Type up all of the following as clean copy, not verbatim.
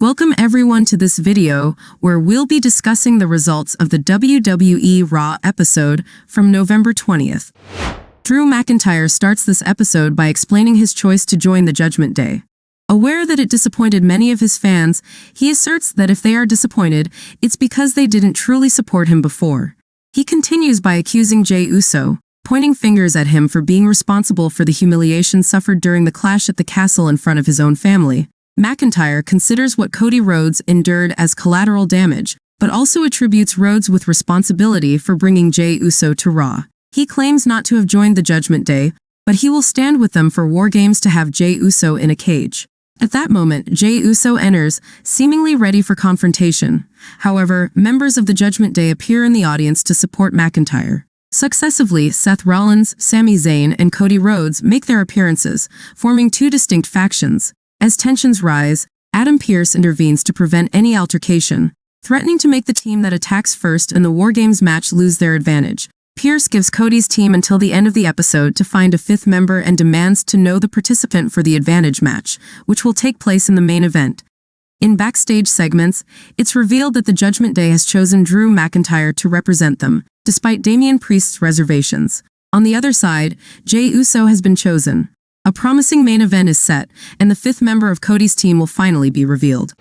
Welcome everyone to this video where we'll be discussing the results of the WWE Raw episode from November 20th. Drew McIntyre starts this episode by explaining his choice to join the Judgment Day. Aware that it disappointed many of his fans, he asserts that if they are disappointed, it's because they didn't truly support him before. He continues by accusing Jey Uso, pointing fingers at him for being responsible for the humiliation suffered during the clash at the castle in front of his own family. McIntyre considers what Cody Rhodes endured as collateral damage, but also attributes Rhodes with responsibility for bringing Jey Uso to Raw. He claims not to have joined the Judgment Day, but he will stand with them for WarGames to have Jey Uso in a cage. At that moment, Jey Uso enters, seemingly ready for confrontation. However, members of the Judgment Day appear in the audience to support McIntyre. Successively, Seth Rollins, Sami Zayn, and Cody Rhodes make their appearances, forming two distinct factions. As tensions rise, Adam Pearce intervenes to prevent any altercation, threatening to make the team that attacks first in the WarGames match lose their advantage. Pearce gives Cody's team until the end of the episode to find a fifth member and demands to know the participant for the advantage match, which will take place in the main event. In backstage segments, it's revealed that the Judgment Day has chosen Drew McIntyre to represent them, despite Damian Priest's reservations. On the other side, Jey Uso has been chosen. A promising main event is set, and the fifth member of Cody's team will finally be revealed.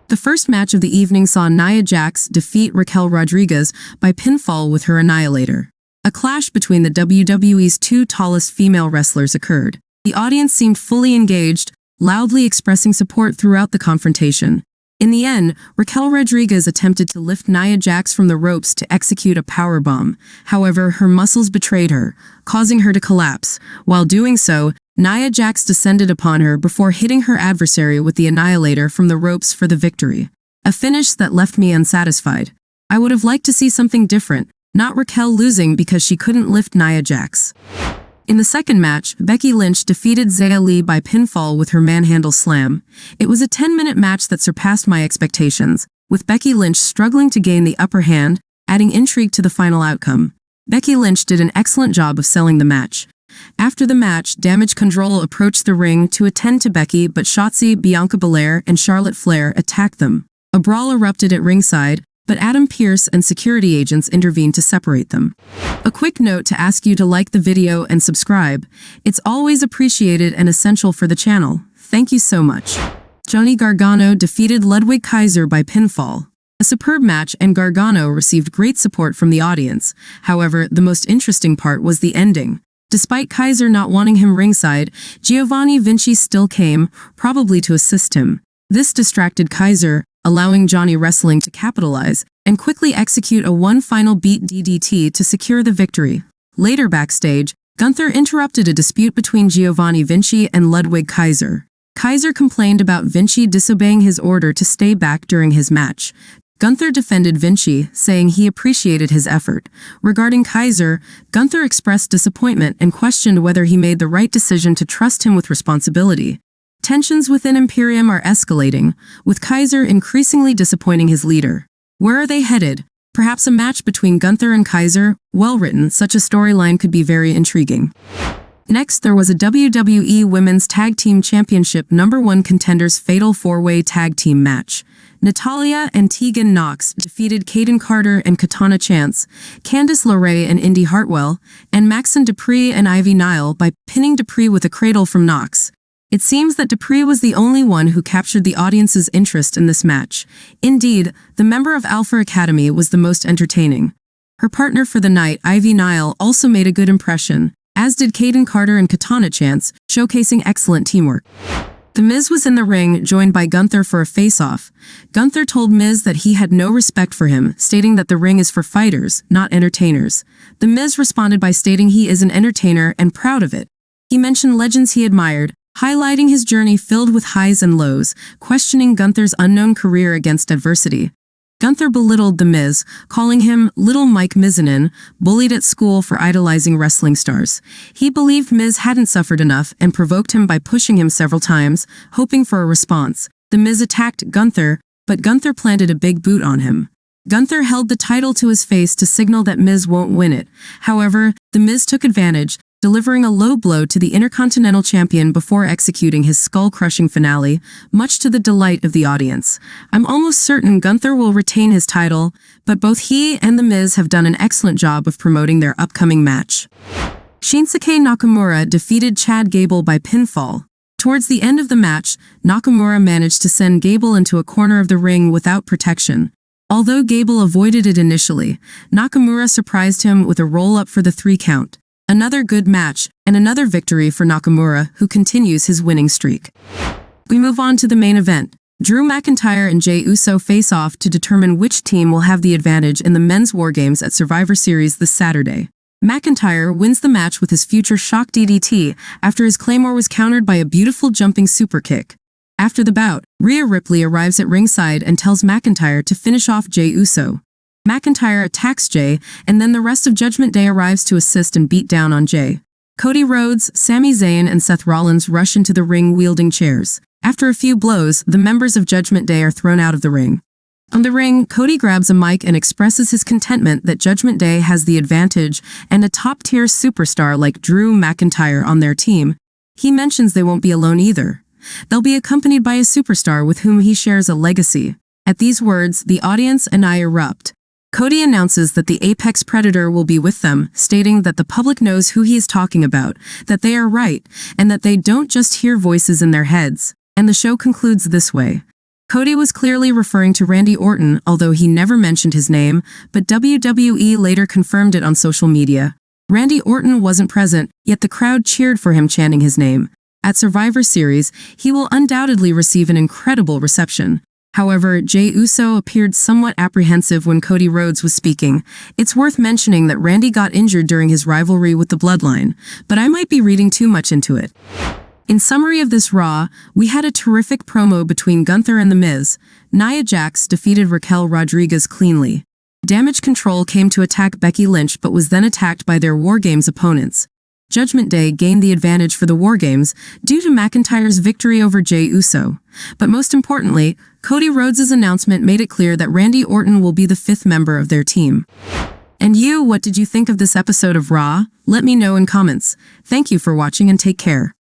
The first match of the evening saw Nia Jax defeat Raquel Rodriguez by pinfall with her Annihilator. A clash between the WWE's two tallest female wrestlers occurred. The audience seemed fully engaged, loudly expressing support throughout the confrontation. In the end, Raquel Rodriguez attempted to lift Nia Jax from the ropes to execute a powerbomb. However, her muscles betrayed her, causing her to collapse. While doing so, Nia Jax descended upon her before hitting her adversary with the Annihilator from the ropes for the victory. A finish that left me unsatisfied. I would have liked to see something different, not Raquel losing because she couldn't lift Nia Jax. In the second match, Becky Lynch defeated Xia Li by pinfall with her manhandle slam. It was a 10-minute match that surpassed my expectations, with Becky Lynch struggling to gain the upper hand, adding intrigue to the final outcome. Becky Lynch did an excellent job of selling the match. After the match, Damage Control approached the ring to attend to Becky, but Shotzi, Bianca Belair, and Charlotte Flair attacked them. A brawl erupted at ringside, but Adam Pearce and security agents intervened to separate them. A quick note to ask you to like the video and subscribe. It's always appreciated and essential for the channel. Thank you so much. Johnny Gargano defeated Ludwig Kaiser by pinfall. A superb match, and Gargano received great support from the audience. However, the most interesting part was the ending. Despite Kaiser not wanting him ringside, Giovanni Vinci still came, probably to assist him. This distracted Kaiser, allowing Johnny Wrestling to capitalize and quickly execute a one final beat DDT to secure the victory. Later backstage, Gunther interrupted a dispute between Giovanni Vinci and Ludwig Kaiser. Kaiser complained about Vinci disobeying his order to stay back during his match. Gunther defended Vinci, saying he appreciated his effort. Regarding Kaiser, Gunther expressed disappointment and questioned whether he made the right decision to trust him with responsibility. Tensions within Imperium are escalating, with Kaiser increasingly disappointing his leader. Where are they headed? Perhaps a match between Gunther and Kaiser? Well written, such a storyline could be very intriguing. Next, there was a WWE Women's Tag Team Championship No. 1 Contenders Fatal 4-Way Tag Team match. Natalya and Tegan defeated Kayden Carter and Katana Chance, Candice LeRae and Indy Hartwell, and Maxine Dupree and Ivy Nile by pinning Dupree with a cradle from Nox. It seems that Dupree was the only one who captured the audience's interest in this match. Indeed, the member of Alpha Academy was the most entertaining. Her partner for the night, Ivy Nile, also made a good impression, as did Kayden Carter and Katana Chance, showcasing excellent teamwork. The Miz was in the ring, joined by Gunther for a face-off. Gunther told Miz that he had no respect for him, stating that the ring is for fighters, not entertainers. The Miz responded by stating he is an entertainer and proud of it. He mentioned legends he admired, highlighting his journey filled with highs and lows, questioning Gunther's unknown career against adversity. Gunther belittled The Miz, calling him Little Mike Mizanin, bullied at school for idolizing wrestling stars. He believed Miz hadn't suffered enough and provoked him by pushing him several times, hoping for a response. The Miz attacked Gunther, but Gunther planted a big boot on him. Gunther held the title to his face to signal that Miz won't win it. However, The Miz took advantage, delivering a low blow to the Intercontinental Champion before executing his skull-crushing finale, much to the delight of the audience. I'm almost certain Gunther will retain his title, but both he and The Miz have done an excellent job of promoting their upcoming match. Shinsuke Nakamura defeated Chad Gable by pinfall. Towards the end of the match, Nakamura managed to send Gable into a corner of the ring without protection. Although Gable avoided it initially, Nakamura surprised him with a roll-up for the 3 count. Another good match, and another victory for Nakamura, who continues his winning streak. We move on to the main event. Drew McIntyre and Jey Uso face off to determine which team will have the advantage in the men's WarGames at Survivor Series this Saturday. McIntyre wins the match with his future shock DDT after his Claymore was countered by a beautiful jumping super kick. After the bout, Rhea Ripley arrives at ringside and tells McIntyre to finish off Jey Uso. McIntyre attacks Jey, and then the rest of Judgment Day arrives to assist and beat down on Jey. Cody Rhodes, Sami Zayn, and Seth Rollins rush into the ring wielding chairs. After a few blows, the members of Judgment Day are thrown out of the ring. On the ring, Cody grabs a mic and expresses his contentment that Judgment Day has the advantage and a top-tier superstar like Drew McIntyre on their team. He mentions they won't be alone either. They'll be accompanied by a superstar with whom he shares a legacy. At these words, the audience and I erupt. Cody announces that the Apex Predator will be with them, stating that the public knows who he is talking about, that they are right, and that they don't just hear voices in their heads. And the show concludes this way. Cody was clearly referring to Randy Orton, although he never mentioned his name, but WWE later confirmed it on social media. Randy Orton wasn't present, yet the crowd cheered for him chanting his name. At Survivor Series, he will undoubtedly receive an incredible reception. However, Jey Uso appeared somewhat apprehensive when Cody Rhodes was speaking. It's worth mentioning that Randy got injured during his rivalry with the Bloodline, but I might be reading too much into it. In summary of this Raw, we had a terrific promo between Gunther and The Miz. Nia Jax defeated Raquel Rodriguez cleanly. Damage Control came to attack Becky Lynch but was then attacked by their WarGames opponents. Judgment Day gained the advantage for the WarGames due to McIntyre's victory over Jey Uso. But most importantly, Cody Rhodes' announcement made it clear that Randy Orton will be the 5th member of their team. And you, what did you think of this episode of Raw? Let me know in comments. Thank you for watching and take care.